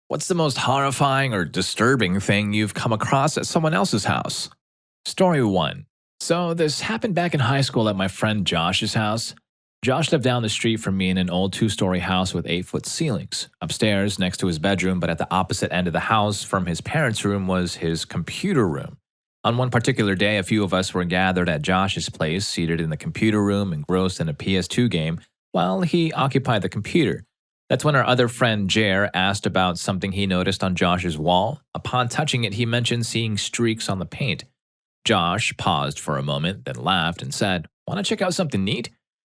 What's the most horrifying or disturbing thing you've come across at someone else's house? Story 1. So, this happened back in high school at my friend Josh's house. Josh lived down the street from me in an old 2-story house with 8-foot ceilings. Upstairs, next to his bedroom, but at the opposite end of the house from his parents' room, was his computer room. On one particular day, a few of us were gathered at Josh's place, seated in the computer room, engrossed in a PS2 game, while he occupied the computer. That's when our other friend, Jer, asked about something he noticed on Josh's wall. Upon touching it, he mentioned seeing streaks on the paint. Josh paused for a moment, then laughed and said, "Want to check out something neat?"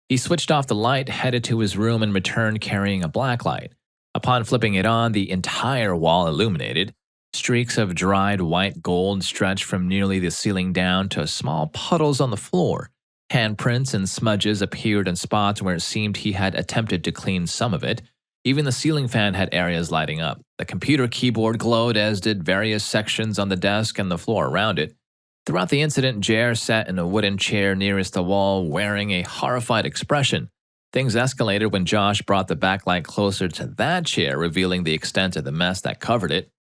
He switched off the light, headed to his room, and returned carrying a black light. Upon flipping it on, the entire wall illuminated. Streaks of dried white gold stretched from nearly the ceiling down to small puddles on the floor. Handprints and smudges appeared in spots where it seemed he had attempted to clean some of it. Even the ceiling fan had areas lighting up. The computer keyboard glowed, as did various sections on the desk and the floor around it. Throughout the incident, Jer sat in a wooden chair nearest the wall, wearing a horrified expression. Things escalated when Josh brought the backlight closer to that chair, revealing the extent of the mess that covered it.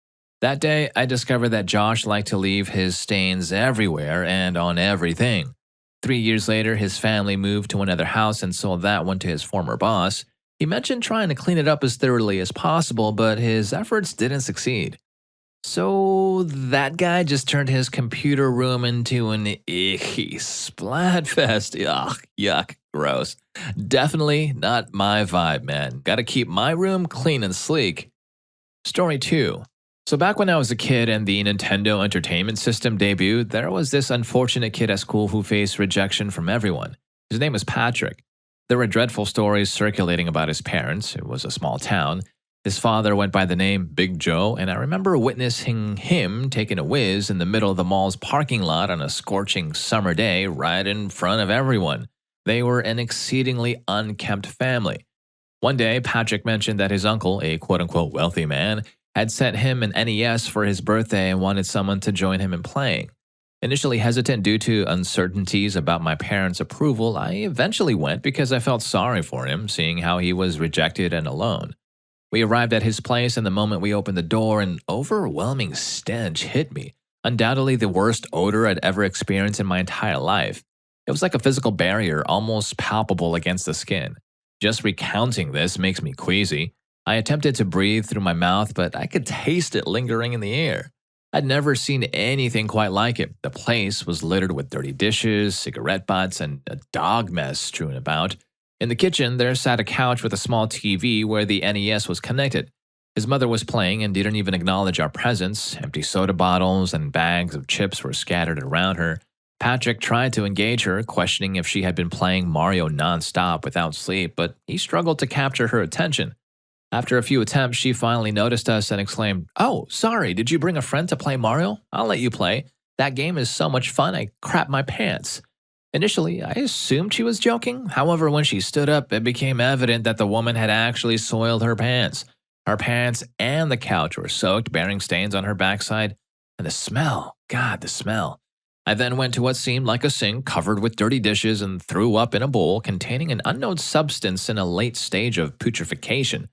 That day, I discovered that Josh liked to leave his stains everywhere and on everything. 3 years later, his family moved to another house and sold that one to his former boss. He mentioned trying to clean it up as thoroughly as possible, but his efforts didn't succeed. So that guy just turned his computer room into an icky splatfest. Ugh, yuck, gross. Definitely not my vibe, man. Gotta keep my room clean and sleek. Story 2. So back when I was a kid and the Nintendo Entertainment System debuted, there was this unfortunate kid at school who faced rejection from everyone. His name was Patrick. There were dreadful stories circulating about his parents. It was a small town. His father went by the name Big Joe, and I remember witnessing him taking a whiz in the middle of the mall's parking lot on a scorching summer day right in front of everyone. They were an exceedingly unkempt family. One day, Patrick mentioned that his uncle, a quote-unquote wealthy man, had sent him an NES for his birthday and wanted someone to join him in playing. Initially hesitant due to uncertainties about my parents' approval, I eventually went because I felt sorry for him, seeing how he was rejected and alone. We arrived at his place, and the moment we opened the door, an overwhelming stench hit me, undoubtedly the worst odor I'd ever experienced in my entire life. It was like a physical barrier, almost palpable against the skin. Just recounting this makes me queasy. I attempted to breathe through my mouth, but I could taste it lingering in the air. I'd never seen anything quite like it. The place was littered with dirty dishes, cigarette butts, and a dog mess strewn about. In the kitchen, there sat a couch with a small TV where the NES was connected. His mother was playing and didn't even acknowledge our presence. Empty soda bottles and bags of chips were scattered around her. Patrick tried to engage her, questioning if she had been playing Mario nonstop without sleep, but he struggled to capture her attention. After a few attempts, she finally noticed us and exclaimed, "Oh, sorry, did you bring a friend to play Mario? I'll let you play. That game is so much fun, I crapped my pants." Initially, I assumed she was joking. However, when she stood up, it became evident that the woman had actually soiled her pants. Her pants and the couch were soaked, bearing stains on her backside. And the smell, God, the smell. I then went to what seemed like a sink covered with dirty dishes and threw up in a bowl containing an unknown substance in a late stage of putrefaction.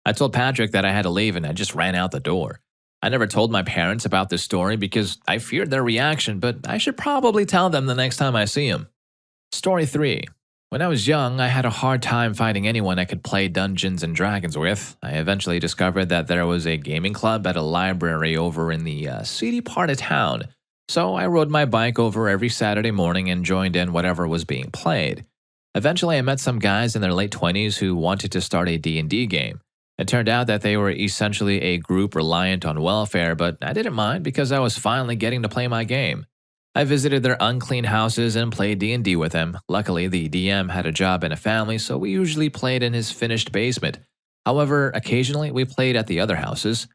I told Patrick that I had to leave, and I just ran out the door. I never told my parents about this story because I feared their reaction, but I should probably tell them the next time I see them. Story 3. When I was young, I had a hard time finding anyone I could play Dungeons and Dragons with. I eventually discovered that there was a gaming club at a library over in the seedy part of town, so I rode my bike over every Saturday morning and joined in whatever was being played. Eventually, I met some guys in their late 20s who wanted to start a D&D game. It turned out that they were essentially a group reliant on welfare, but I didn't mind because I was finally getting to play my game. I visited their unclean houses and played D&D with them. Luckily, the DM had a job and a family, so we usually played in his finished basement. However, occasionally we played at the other houses.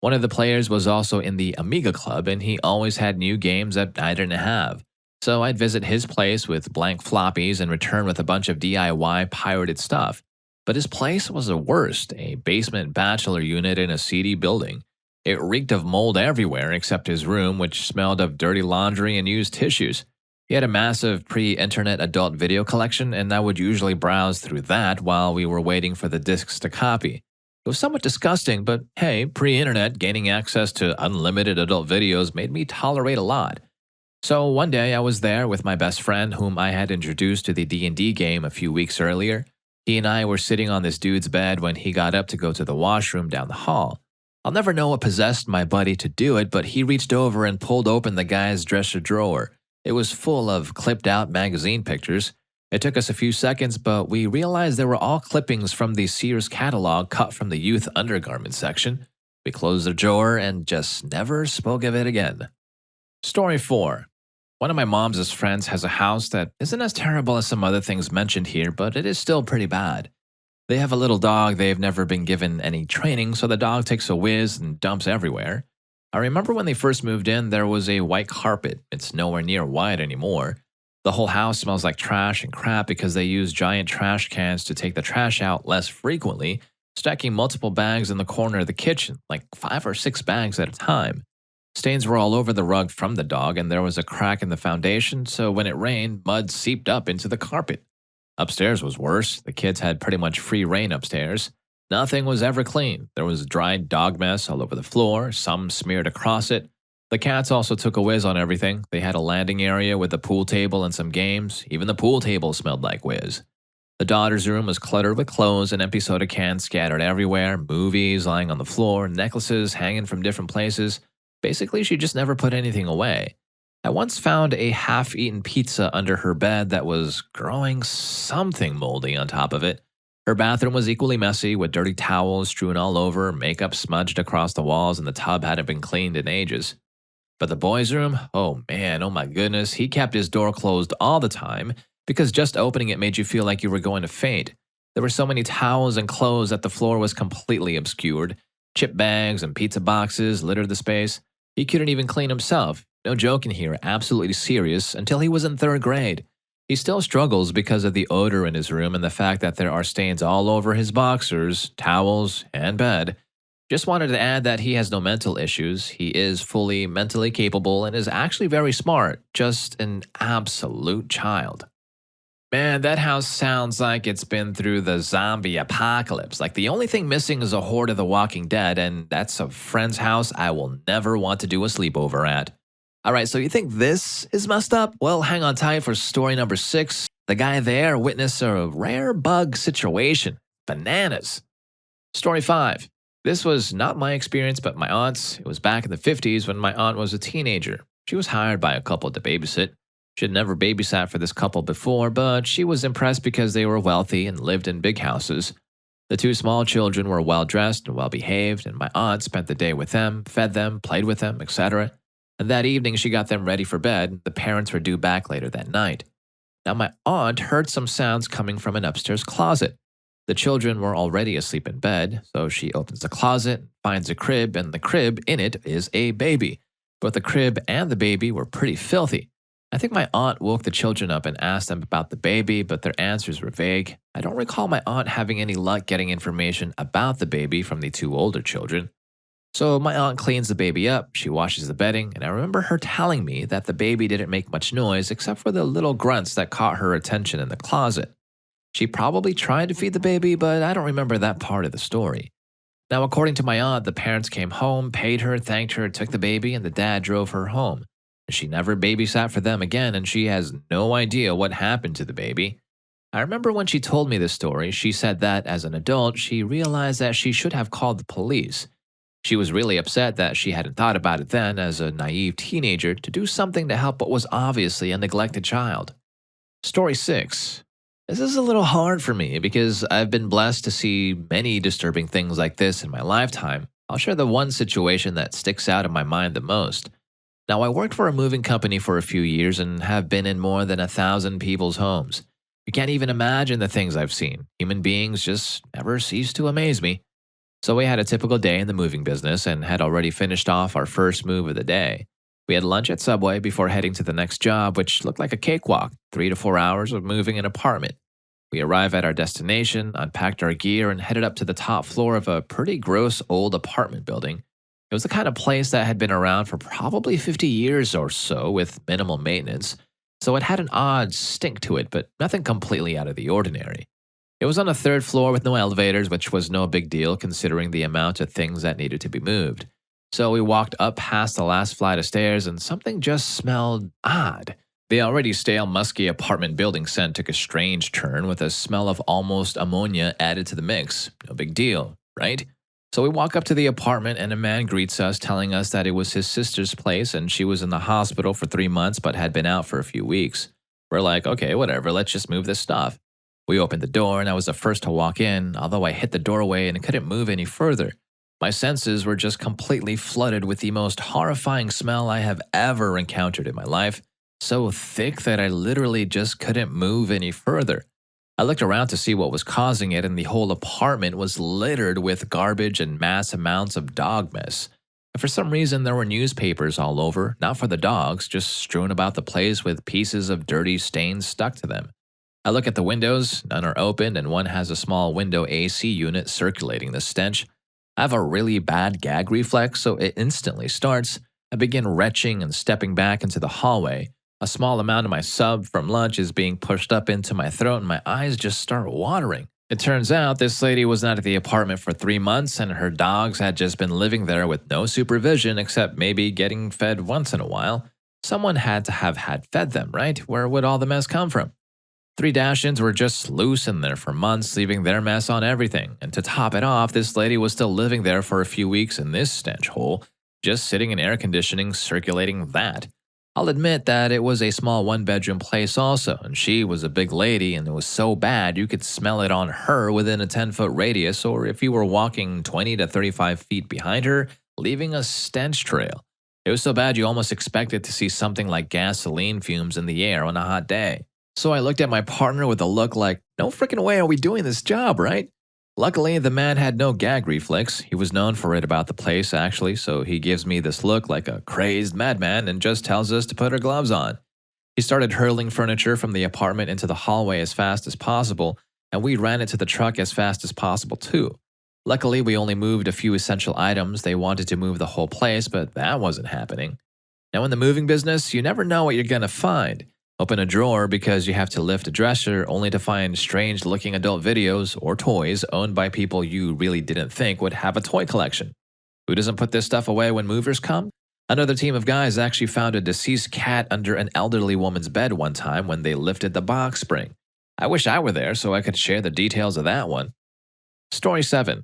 One of the players was also in the Amiga Club, and he always had new games that I didn't have. So I'd visit his place with blank floppies and return with a bunch of DIY pirated stuff. But his place was the worst, a basement bachelor unit in a seedy building. It reeked of mold everywhere except his room, which smelled of dirty laundry and used tissues. He had a massive pre-internet adult video collection, and I would usually browse through that while we were waiting for the discs to copy. It was somewhat disgusting, but hey, pre-internet, gaining access to unlimited adult videos made me tolerate a lot. So one day I was there with my best friend whom I had introduced to the D&D game a few weeks earlier. He and I were sitting on this dude's bed when he got up to go to the washroom down the hall. I'll never know what possessed my buddy to do it, but he reached over and pulled open the guy's dresser drawer. It was full of clipped out magazine pictures. It took us a few seconds, but we realized they were all clippings from the Sears catalog cut from the youth undergarment section. We closed the drawer and just never spoke of it again. Story 4. One of my mom's friends has a house that isn't as terrible as some other things mentioned here, but it is still pretty bad. They have a little dog they've never been given any training, so the dog takes a whiz and dumps everywhere. I remember when they first moved in, there was a white carpet. It's nowhere near white anymore. The whole house smells like trash and crap because they use giant trash cans to take the trash out less frequently, stacking multiple bags in the corner of the kitchen, like 5 or 6 bags at a time. Stains were all over the rug from the dog, and there was a crack in the foundation, so when it rained, mud seeped up into the carpet. Upstairs was worse. The kids had pretty much free reign upstairs. Nothing was ever clean. There was dried dog mess all over the floor, some smeared across it. The cats also took a whiz on everything. They had a landing area with a pool table and some games. Even the pool table smelled like whiz. The daughter's room was cluttered with clothes and empty soda cans scattered everywhere, movies lying on the floor, necklaces hanging from different places. Basically, she just never put anything away. I once found a half-eaten pizza under her bed that was growing something moldy on top of it. Her bathroom was equally messy, with dirty towels strewn all over, makeup smudged across the walls, and the tub hadn't been cleaned in ages. But the boys' room, oh man, oh my goodness, he kept his door closed all the time because just opening it made you feel like you were going to faint. There were so many towels and clothes that the floor was completely obscured. Chip bags and pizza boxes littered the space. He couldn't even clean himself. No joking here, absolutely serious, until he was in 3rd grade. He still struggles because of the odor in his room and the fact that there are stains all over his boxers, towels, and bed. Just wanted to add that he has no mental issues. He is fully mentally capable and is actually very smart, just an absolute child. Man, that house sounds like it's been through the zombie apocalypse. Like the only thing missing is a horde of the Walking Dead, and that's a friend's house I will never want to do a sleepover at. Alright, so you think this is messed up? Well, hang on tight for story number 6. The guy there witnessed a rare bug situation. Bananas. Story 5. This was not my experience, but my aunt's. It was back in the 50s when my aunt was a teenager. She was hired by a couple to babysit. She had never babysat for this couple before, but she was impressed because they were wealthy and lived in big houses. The 2 small children were well-dressed and well-behaved, and my aunt spent the day with them, fed them, played with them, etc. And that evening, she got them ready for bed. The parents were due back later that night. Now, my aunt heard some sounds coming from an upstairs closet. The children were already asleep in bed, so she opens the closet, finds a crib, and the crib in it is a baby. Both the crib and the baby were pretty filthy. I think my aunt woke the children up and asked them about the baby, but their answers were vague. I don't recall my aunt having any luck getting information about the baby from the 2 older children. So my aunt cleans the baby up, she washes the bedding, and I remember her telling me that the baby didn't make much noise except for the little grunts that caught her attention in the closet. She probably tried to feed the baby, but I don't remember that part of the story. Now, according to my aunt, the parents came home, paid her, thanked her, took the baby, and the dad drove her home. She never babysat for them again, and she has no idea what happened to the baby. I remember when she told me this story, she said that, as an adult, she realized that she should have called the police. She was really upset that she hadn't thought about it then, as a naive teenager, to do something to help what was obviously a neglected child. Story 6. This is a little hard for me because I've been blessed to see many disturbing things like this in my lifetime. I'll share the one situation that sticks out in my mind the most. Now, I worked for a moving company for a few years and have been in more than 1,000 people's homes. You can't even imagine the things I've seen. Human beings just never cease to amaze me. So we had a typical day in the moving business and had already finished off our first move of the day. We had lunch at Subway before heading to the next job, which looked like a cakewalk, 3 to 4 hours of moving an apartment. We arrived at our destination, unpacked our gear, and headed up to the top floor of a pretty gross old apartment building. It was the kind of place that had been around for probably 50 years or so with minimal maintenance, so it had an odd stink to it, but nothing completely out of the ordinary. It was on the third floor with no elevators, which was no big deal considering the amount of things that needed to be moved. So we walked up past the last flight of stairs and something just smelled odd. The already stale, musky apartment building scent took a strange turn with a smell of almost ammonia added to the mix. No big deal, right? So we walk up to the apartment and a man greets us telling us that it was his sister's place and she was in the hospital for 3 months but had been out for a few weeks. We're like, okay, whatever, let's just move this stuff. We opened the door and I was the first to walk in, although I hit the doorway and couldn't move any further. My senses were just completely flooded with the most horrifying smell I have ever encountered in my life, so thick that I literally just couldn't move any further. I looked around to see what was causing it, and the whole apartment was littered with garbage and mass amounts of dog mess. And for some reason, there were newspapers all over, not for the dogs, just strewn about the place with pieces of dirty stains stuck to them. I look at the windows, none are open, and one has a small window AC unit circulating the stench. I have a really bad gag reflex, so it instantly starts. I begin retching and stepping back into the hallway. A small amount of my sub from lunch is being pushed up into my throat and my eyes just start watering. It turns out this lady was not at the apartment for 3 months and her dogs had just been living there with no supervision except maybe getting fed once in a while. Someone had to have had fed them, right? Where would all the mess come from? 3 Dachshunds were just loose in there for months, leaving their mess on everything. And to top it off, this lady was still living there for a few weeks in this stench hole, just sitting in air conditioning, circulating that. I'll admit that it was a small 1-bedroom place also, and she was a big lady and it was so bad you could smell it on her within a 10-foot radius or if you were walking 20 to 35 feet behind her, leaving a stench trail. It was so bad you almost expected to see something like gasoline fumes in the air on a hot day. So I looked at my partner with a look like, no freaking way are we doing this job, right? Luckily, the man had no gag reflex. He was known for it about the place, actually, so he gives me this look like a crazed madman and just tells us to put our gloves on. He started hurling furniture from the apartment into the hallway as fast as possible, and we ran it to the truck as fast as possible, too. Luckily, we only moved a few essential items. They wanted to move the whole place, but that wasn't happening. Now, in the moving business, you never know what you're going to find. Open a drawer because you have to lift a dresser only to find strange-looking adult videos or toys owned by people you really didn't think would have a toy collection. Who doesn't put this stuff away when movers come? Another team of guys actually found a deceased cat under an elderly woman's bed one time when they lifted the box spring. I wish I were there so I could share the details of that one. Story 7.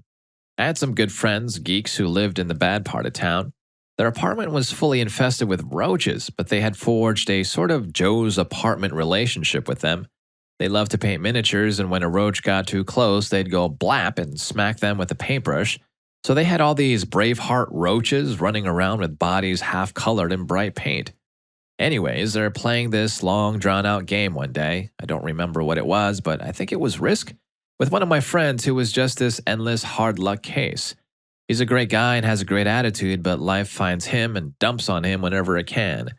I had some good friends, geeks who lived in the bad part of town. Their apartment was fully infested with roaches, but they had forged a sort of Joe's apartment relationship with them. They loved to paint miniatures, and when a roach got too close, they'd go blap and smack them with a paintbrush. So they had all these Braveheart roaches running around with bodies half-colored in bright paint. Anyways, they're playing this long, drawn-out game one day. I don't remember what it was, but I think it was Risk, with one of my friends who was just this endless hard luck case. He's a great guy and has a great attitude, but life finds him and dumps on him whenever it can.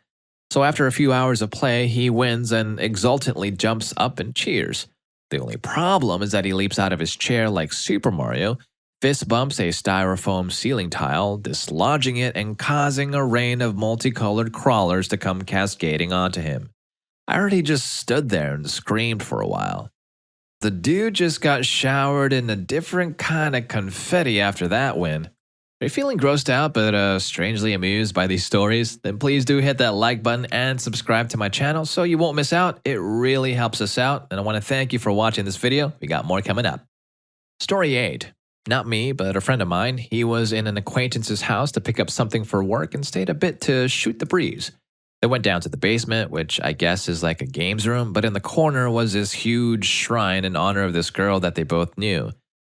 So after a few hours of play, he wins and exultantly jumps up and cheers. The only problem is that he leaps out of his chair like Super Mario, fist bumps a styrofoam ceiling tile, dislodging it and causing a rain of multicolored crawlers to come cascading onto him. I heard he just stood there and screamed for a while. The dude just got showered in a different kind of confetti after that win. Are you feeling grossed out but strangely amused by these stories? Then please do hit that like button and subscribe to my channel so you won't miss out. It really helps us out, and I want to thank you for watching this video. We got more coming up. Story 8. Not me, but a friend of mine. He was in an acquaintance's house to pick up something for work and stayed a bit to shoot the breeze. They went down to the basement, which I guess is like a games room, but in the corner was this huge shrine in honor of this girl that they both knew.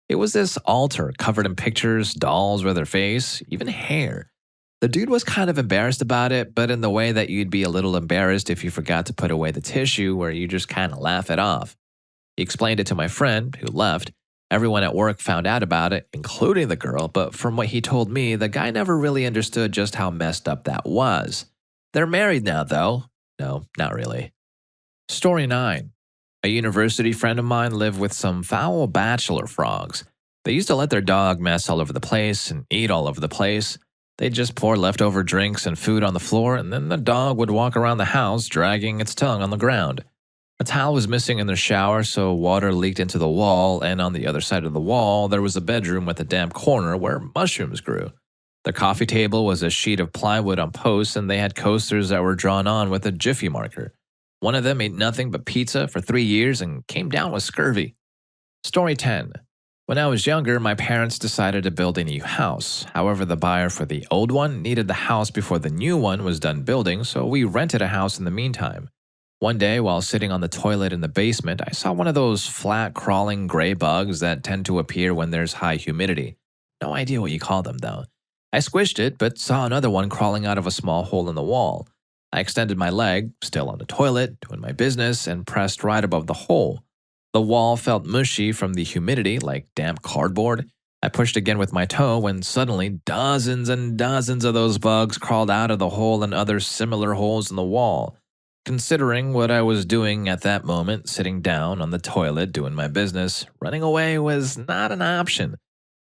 It was this altar covered in pictures, dolls with her face, even hair. The dude was kind of embarrassed about it, but in the way that you'd be a little embarrassed if you forgot to put away the tissue where you just kind of laugh it off. He explained it to my friend, who left. Everyone at work found out about it, including the girl, but from what he told me, the guy never really understood just how messed up that was. They're married now, though. No, not really. Story 9. A university friend of mine lived with some foul bachelor frogs. They used to let their dog mess all over the place and eat all over the place. They'd just pour leftover drinks and food on the floor, and then the dog would walk around the house dragging its tongue on the ground. A tile was missing in the shower, so water leaked into the wall, and on the other side of the wall, there was a bedroom with a damp corner where mushrooms grew. The coffee table was a sheet of plywood on posts, and they had coasters that were drawn on with a Jiffy marker. One of them ate nothing but pizza for 3 years and came down with scurvy. Story 10. When I was younger, my parents decided to build a new house. However, the buyer for the old one needed the house before the new one was done building, so we rented a house in the meantime. One day, while sitting on the toilet in the basement, I saw one of those flat, crawling gray bugs that tend to appear when there's high humidity. No idea what you call them, though. I squished it, but saw another one crawling out of a small hole in the wall. I extended my leg, still on the toilet, doing my business, and pressed right above the hole. The wall felt mushy from the humidity, like damp cardboard. I pushed again with my toe when suddenly dozens and dozens of those bugs crawled out of the hole and other similar holes in the wall. Considering what I was doing at that moment, sitting down on the toilet doing my business, running away was not an option.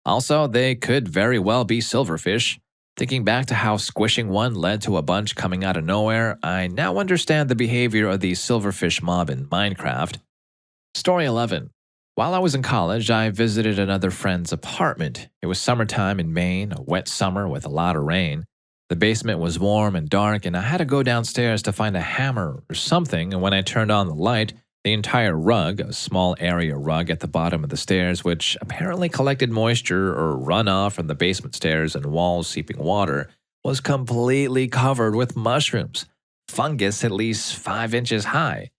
Also, they could very well be silverfish. Thinking back to how squishing one led to a bunch coming out of nowhere, I now understand the behavior of the silverfish mob in Minecraft. Story 11. While I was in college, I visited another friend's apartment. It was summertime in Maine, a wet summer with a lot of rain. The basement was warm and dark, and I had to go downstairs to find a hammer or something, and when I turned on the light, the entire rug, a small area rug at the bottom of the stairs, which apparently collected moisture or runoff from the basement stairs and walls seeping water, was completely covered with mushrooms, fungus at least 5 inches high.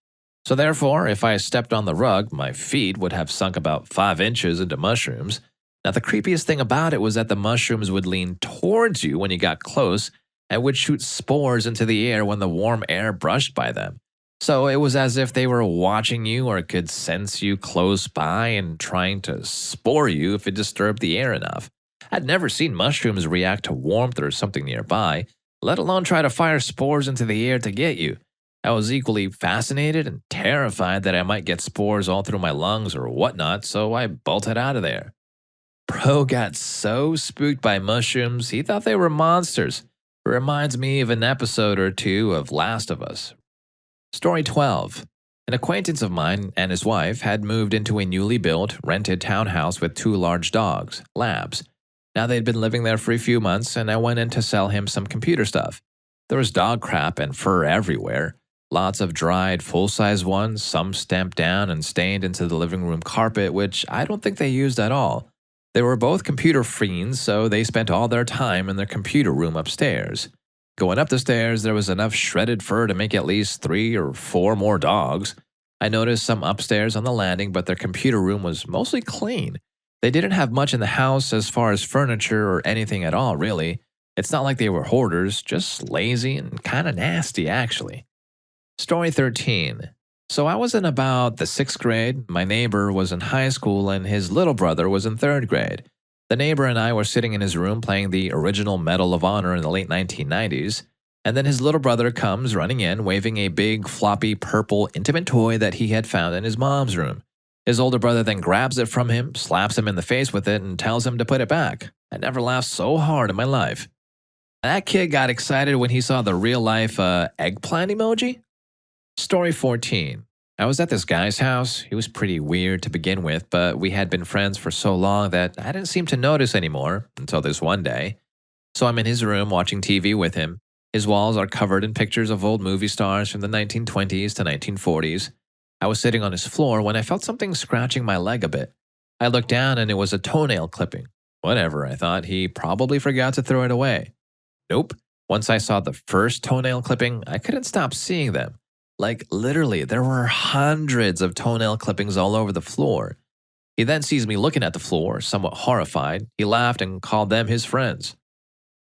So therefore, if I stepped on the rug, my feet would have sunk about 5 inches into mushrooms. Now, the creepiest thing about it was that the mushrooms would lean towards you when you got close and would shoot spores into the air when the warm air brushed by them. So it was as if they were watching you or could sense you close by and trying to spore you if it disturbed the air enough. I'd never seen mushrooms react to warmth or something nearby, let alone try to fire spores into the air to get you. I was equally fascinated and terrified that I might get spores all through my lungs or whatnot, so I bolted out of there. Bro got so spooked by mushrooms, he thought they were monsters. It reminds me of an episode or two of Last of Us. Story 12. An acquaintance of mine and his wife had moved into a newly built, rented townhouse with 2 large dogs, labs. Now they'd been living there for a few months, and I went in to sell him some computer stuff. There was dog crap and fur everywhere. Lots of dried, full-size ones, some stamped down and stained into the living room carpet, which I don't think they used at all. They were both computer fiends, so they spent all their time in their computer room upstairs. Going up the stairs, there was enough shredded fur to make at least 3 or 4 more dogs. I noticed some upstairs on the landing, but their computer room was mostly clean. They didn't have much in the house as far as furniture or anything at all, really. It's not like they were hoarders, just lazy and kind of nasty, actually. Story 13. So I was in about the 6th grade, my neighbor was in high school, and his little brother was in 3rd grade. The neighbor and I were sitting in his room playing the original Medal of Honor in the late 1990s, and then his little brother comes running in, waving a big, floppy, purple, intimate toy that he had found in his mom's room. His older brother then grabs it from him, slaps him in the face with it, and tells him to put it back. I never laughed so hard in my life. That kid got excited when he saw the real-life eggplant emoji. Story 14. I was at this guy's house. He was pretty weird to begin with, but we had been friends for so long that I didn't seem to notice anymore until this one day. So I'm in his room watching TV with him. His walls are covered in pictures of old movie stars from the 1920s to 1940s. I was sitting on his floor when I felt something scratching my leg a bit. I looked down and it was a toenail clipping. Whatever, I thought. He probably forgot to throw it away. Nope. Once I saw the first toenail clipping, I couldn't stop seeing them. Like, literally, there were hundreds of toenail clippings all over the floor. He then sees me looking at the floor, somewhat horrified. He laughed and called them his friends.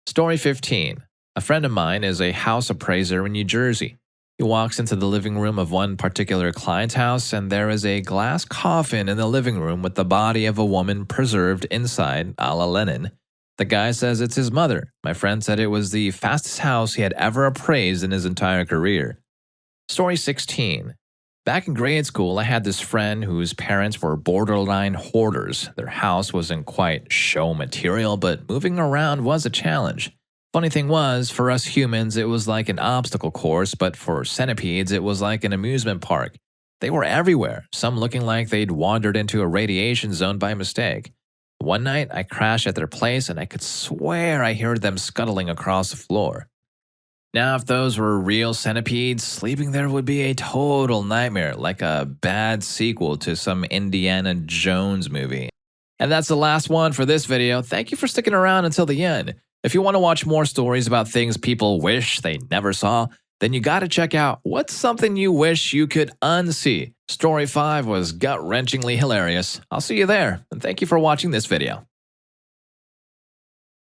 Story 15. A friend of mine is a house appraiser in New Jersey. He walks into the living room of one particular client's house, and there is a glass coffin in the living room with the body of a woman preserved inside, a la Lenin. The guy says it's his mother. My friend said it was the fastest house he had ever appraised in his entire career. Story 16. Back in grade school, I had this friend whose parents were borderline hoarders. Their house wasn't quite show material, but moving around was a challenge. Funny thing was, for us humans, it was like an obstacle course, but for centipedes, it was like an amusement park. They were everywhere, some looking like they'd wandered into a radiation zone by mistake. One night, I crashed at their place and I could swear I heard them scuttling across the floor. Now, if those were real centipedes, sleeping there would be a total nightmare, like a bad sequel to some Indiana Jones movie. And that's the last one for this video. Thank you for sticking around until the end. If you want to watch more stories about things people wish they never saw, then you gotta check out What's Something You Wish You Could Unsee. Story 5 was gut-wrenchingly hilarious. I'll see you there, and thank you for watching this video.